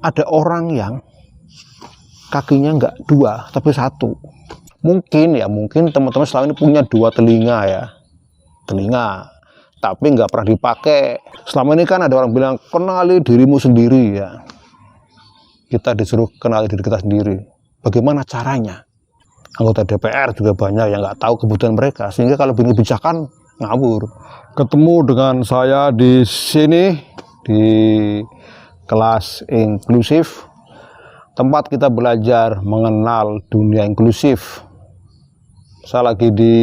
ada orang yang kakinya nggak dua tapi satu. Mungkin teman-teman selama ini punya dua telinga ya, tapi nggak pernah dipakai. Selama ini kan ada orang bilang kenali dirimu sendiri ya. Kita disuruh kenali diri kita sendiri. Bagaimana caranya? Anggota DPR juga banyak yang nggak tahu kebutuhan mereka, sehingga kalau bikin kebijakan ngawur. Ketemu dengan saya di sini di kelas inklusif, tempat kita belajar mengenal dunia inklusif. Saya lagi di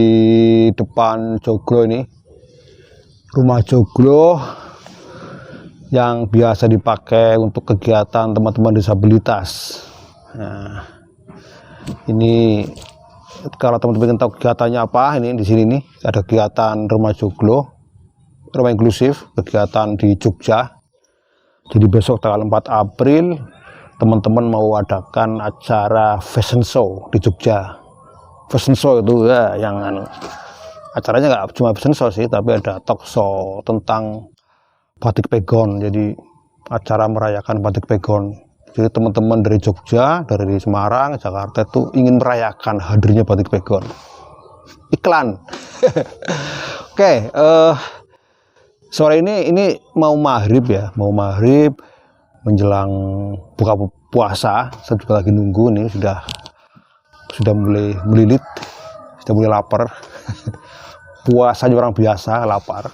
depan joglo ini, rumah joglo yang biasa dipakai untuk kegiatan teman-teman disabilitas. Nah, ini kalau teman-teman ingin tahu kegiatannya apa, ini di sini nih ada kegiatan rumah joglo, rumah inklusif, kegiatan di Jogja. Jadi besok tanggal 4 April teman-teman mau adakan acara fashion show di Jogja. Fashion show itu ya yang acaranya nggak cuma fashion show sih, tapi ada talk show tentang batik pegon. Jadi acara merayakan batik pegon. Jadi teman-teman dari Jogja, dari Semarang, Jakarta itu ingin merayakan hadirnya batik pegon. Iklan. Oke, sore ini mau maghrib ya, menjelang buka puasa. Saya juga lagi nunggu nih, sudah mulai melilit, sudah mulai lapar. Puasanya orang biasa lapar.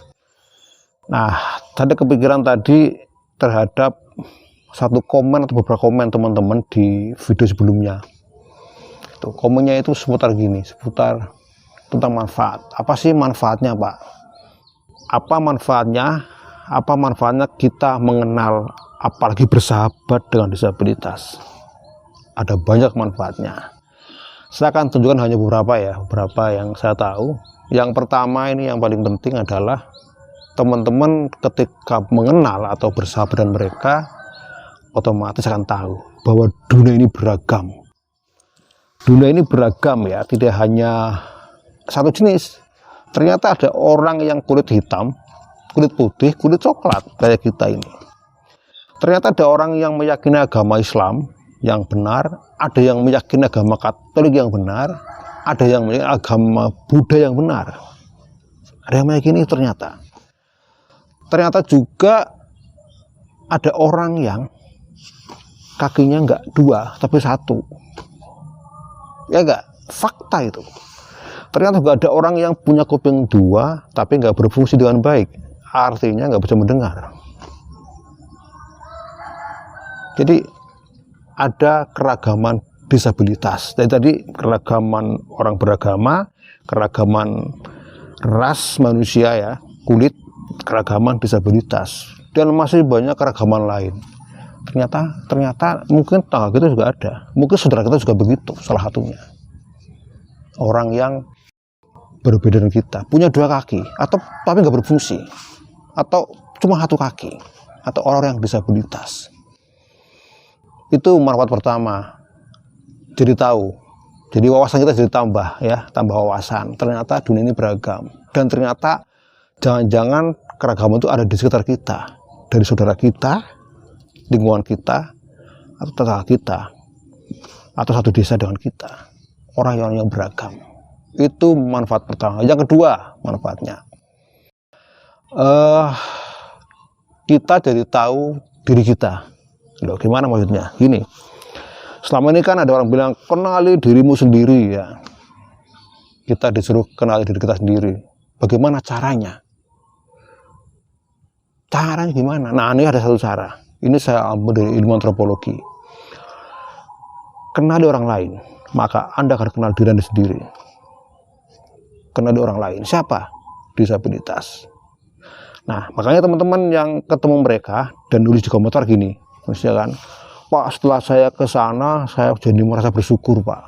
Nah, tadi kepikiran tadi terhadap satu komen atau beberapa komen teman-teman di video sebelumnya. Itu komennya itu seputar gini, seputar tentang manfaat. Apa sih manfaatnya, Pak? Apa manfaatnya kita mengenal, apalagi bersahabat dengan disabilitas? Ada banyak manfaatnya. Saya akan tunjukkan hanya beberapa yang saya tahu. Yang pertama ini yang paling penting adalah teman-teman ketika mengenal atau bersahabat dengan mereka, otomatis akan tahu bahwa dunia ini beragam. Dunia ini beragam ya, tidak hanya satu jenis. Ternyata ada orang yang kulit hitam, kulit putih, kulit coklat kayak kita ini. Ternyata ada orang yang meyakini agama Islam yang benar, ada yang meyakini agama Katolik yang benar, ada yang meyakini agama Buddha yang benar. Ada yang meyakini ternyata juga ada orang yang kakinya nggak dua tapi satu. Ya nggak, fakta itu. Ternyata juga ada orang yang punya kuping dua tapi nggak berfungsi dengan baik, artinya nggak bisa mendengar. Jadi ada keragaman disabilitas. Tadi keragaman orang beragama, keragaman ras manusia ya, kulit, keragaman disabilitas, dan masih banyak keragaman lain. Ternyata mungkin tetangga kita juga ada, mungkin saudara kita juga begitu. Salah satunya orang yang berbeda dengan kita, punya dua kaki atau tapi nggak berfungsi, atau cuma satu kaki, atau orang yang disabilitas. Itu manfaat pertama. Jadi tahu, jadi wawasan kita jadi tambah wawasan. Ternyata dunia ini beragam, dan ternyata jangan-jangan keragaman itu ada di sekitar kita, dari saudara kita, lingkungan kita, atau tetangga kita, atau satu desa dengan kita. Orang yang beragam. Itu manfaat pertama. Yang kedua manfaatnya, kita jadi tahu diri kita. Loh, gimana maksudnya? Gini, selama ini kan ada orang bilang kenali dirimu sendiri ya. Kita disuruh kenali diri kita sendiri. Bagaimana caranya? Caranya gimana? Nah, ini ada satu cara. Ini saya ambil dari ilmu antropologi. Kenali orang lain, maka Anda akan kenal diri Anda sendiri. Kenali orang lain. Siapa? Disabilitas. Nah, makanya teman-teman yang ketemu mereka dan nulis di komentar gini, maksudnya kan, Pak, setelah saya ke sana, saya jadi merasa bersyukur, Pak.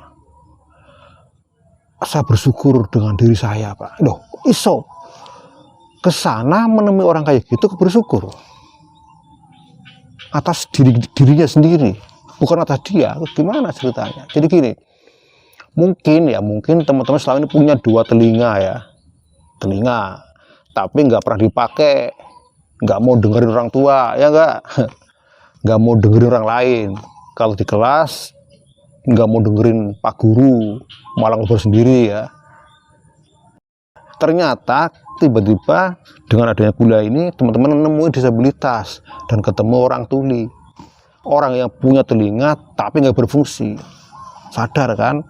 Saya bersyukur dengan diri saya, Pak. Loh, iso. Ke sana menemui orang kayak gitu, bersyukur. Atas dirinya sendiri, bukan atas dia. Gimana ceritanya? Jadi gini, mungkin teman-teman selama ini punya dua telinga, tapi nggak pernah dipakai, nggak mau dengerin orang tua, ya nggak? nggak mau dengerin orang lain. Kalau di kelas nggak mau dengerin Pak Guru, malah ngobrol sendiri ya. Ternyata tiba-tiba dengan adanya kuliah ini teman-teman menemui disabilitas dan ketemu orang tuli, orang yang punya telinga tapi nggak berfungsi. Sadar kan,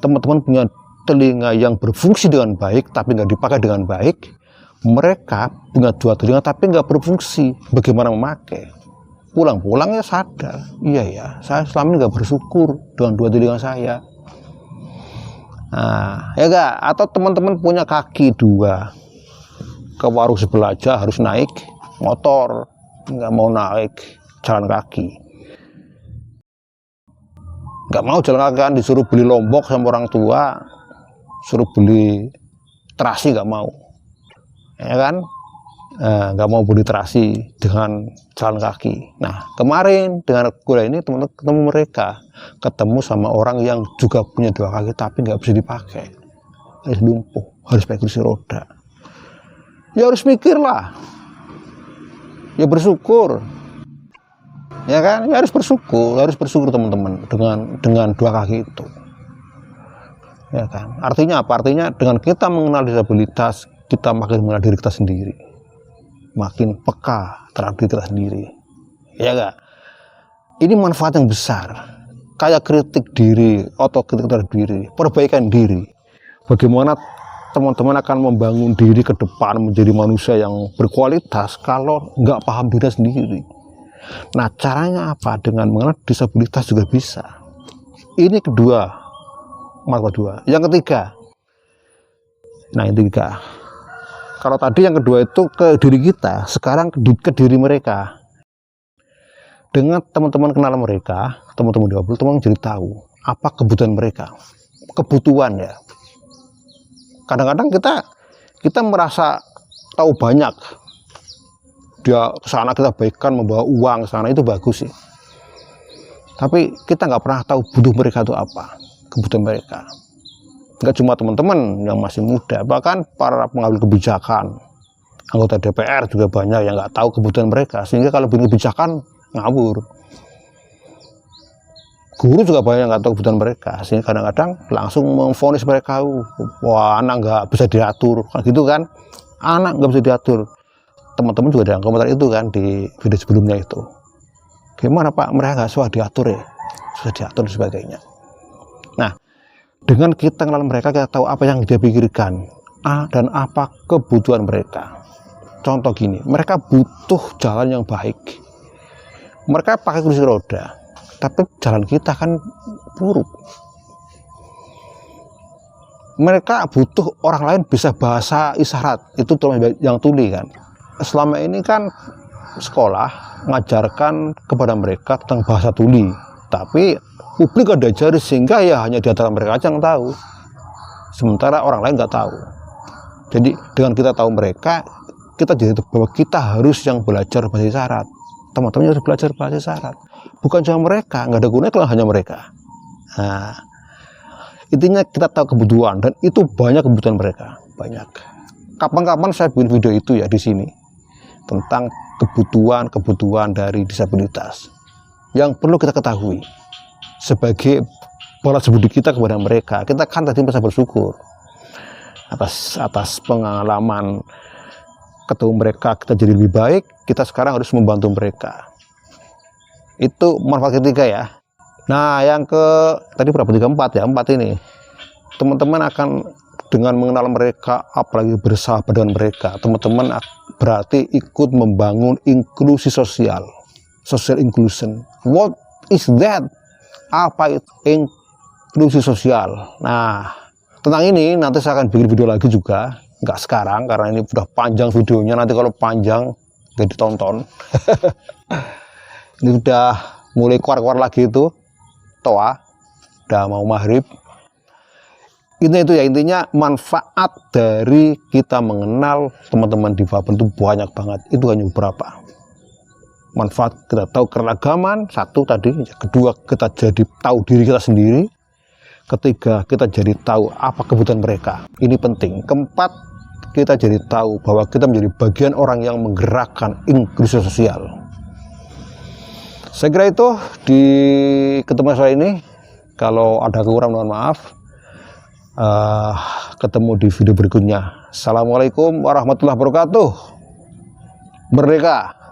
teman-teman punya telinga yang berfungsi dengan baik tapi nggak dipakai dengan baik. Mereka punya dua telinga tapi nggak berfungsi, bagaimana memakai. Pulang-pulang ya sadar, iya ya, saya selama ini nggak bersyukur dengan dua telinga saya. Nah, ya enggak, atau teman-teman punya kaki dua, ke warung sebelah aja harus naik motor, nggak mau naik jalan kaki. Nggak mau jalan kaki kan, disuruh beli lombok sama orang tua, suruh beli terasi nggak mau, ya kan? Nggak mau beli terasi dengan jalan kaki. Nah, kemarin dengan kuliah ini teman-teman ketemu mereka, ketemu sama orang yang juga punya dua kaki tapi nggak bisa dipakai, harus lumpuh, harus pakai kursi roda. Ya harus mikir lah, ya bersyukur, ya kan? Ya harus bersyukur teman-teman dengan dua kaki itu, ya kan? Artinya apa? Artinya dengan kita mengenal disabilitas, kita makin mengenal diri kita sendiri, makin peka terhadap diri kita sendiri, ya enggak? Ini manfaat yang besar, kayak kritik diri, otokritik terhadap diri, perbaikan diri. Bagaimana teman-teman akan membangun diri ke depan menjadi manusia yang berkualitas kalau nggak paham diri sendiri. Nah, caranya apa? Dengan mengenal disabilitas juga bisa. Ini kedua, manfaat kedua. Yang ketiga, nah yang ketiga, kalau tadi yang kedua itu ke diri kita, sekarang ke diri mereka. Dengan teman-teman kenal mereka, teman-teman 20, teman jadi tahu apa kebutuhan mereka. Kebutuhan ya. Kadang-kadang kita merasa tahu banyak. Dia kesana kita baikkan, membawa uang kesana, itu bagus sih. Tapi kita nggak pernah tahu butuh mereka itu apa, kebutuhan mereka. Nggak cuma teman-teman yang masih muda, bahkan para pengambil kebijakan, anggota DPR juga banyak yang nggak tahu kebutuhan mereka, sehingga kalau bikin kebijakan ngawur. Guru juga banyak yang nggak tahu kebutuhan mereka, sehingga kadang-kadang langsung memvonis mereka, wah anak nggak bisa diatur, kan gitu kan, anak nggak bisa diatur. Teman-teman juga ada yang komentar itu kan di video sebelumnya itu, gimana Pak, mereka nggak susah diatur ya, susah diatur dan sebagainya. Nah, dengan kita kenal mereka, kita tahu apa yang dia pikirkan dan apa kebutuhan mereka. Contoh gini, mereka butuh jalan yang baik, mereka pakai kursi roda, tapi jalan kita kan buruk. Mereka butuh orang lain bisa bahasa isyarat, itu yang tuli kan. Selama ini kan sekolah mengajarkan kepada mereka tentang bahasa tuli, tapi publik ada jari sehingga ya hanya di antara mereka aja yang tahu, sementara orang lain nggak tahu. Jadi dengan kita tahu mereka, kita jadi bahwa kita harus yang belajar bahasa isyarat. Teman-teman harus belajar bahasa isyarat. Bukan cuma mereka, nggak ada gunanya kalau hanya mereka. Nah, intinya kita tahu kebutuhan, dan itu banyak kebutuhan mereka, banyak. Kapan-kapan saya bikin video itu ya di sini tentang kebutuhan dari disabilitas yang perlu kita ketahui sebagai balas budi kita kepada mereka. Kita kan tadi merasa bersyukur atas pengalaman ketemu mereka, kita jadi lebih baik. Kita sekarang harus membantu mereka. Itu manfaat ketiga ya. Nah, yang tadi berapa, 3, 4 ya, 4 ini. Teman-teman akan dengan mengenal mereka, apalagi bersahabat dengan mereka, teman-teman berarti ikut membangun inklusi sosial, social inclusion. What is that? Apa itu inklusi sosial? Nah, tentang ini nanti saya akan bikin video lagi juga, nggak sekarang karena ini sudah panjang videonya. Nanti kalau panjang nggak ditonton. Ini udah mulai keluar-keluar lagi itu, toa, udah mau maghrib. Itu ya, intinya manfaat dari kita mengenal teman-teman difabel itu banyak banget. Itu hanya beberapa manfaat. Kita tahu keragaman, satu tadi. Kedua, kita jadi tahu diri kita sendiri. Ketiga, kita jadi tahu apa kebutuhan mereka, ini penting. Keempat, kita jadi tahu bahwa kita menjadi bagian orang yang menggerakkan inklusi sosial. Saya kira itu di ketemu saya ini. Kalau ada kekurangan mohon maaf. Ketemu di video berikutnya. Assalamualaikum warahmatullahi wabarakatuh. Merdeka.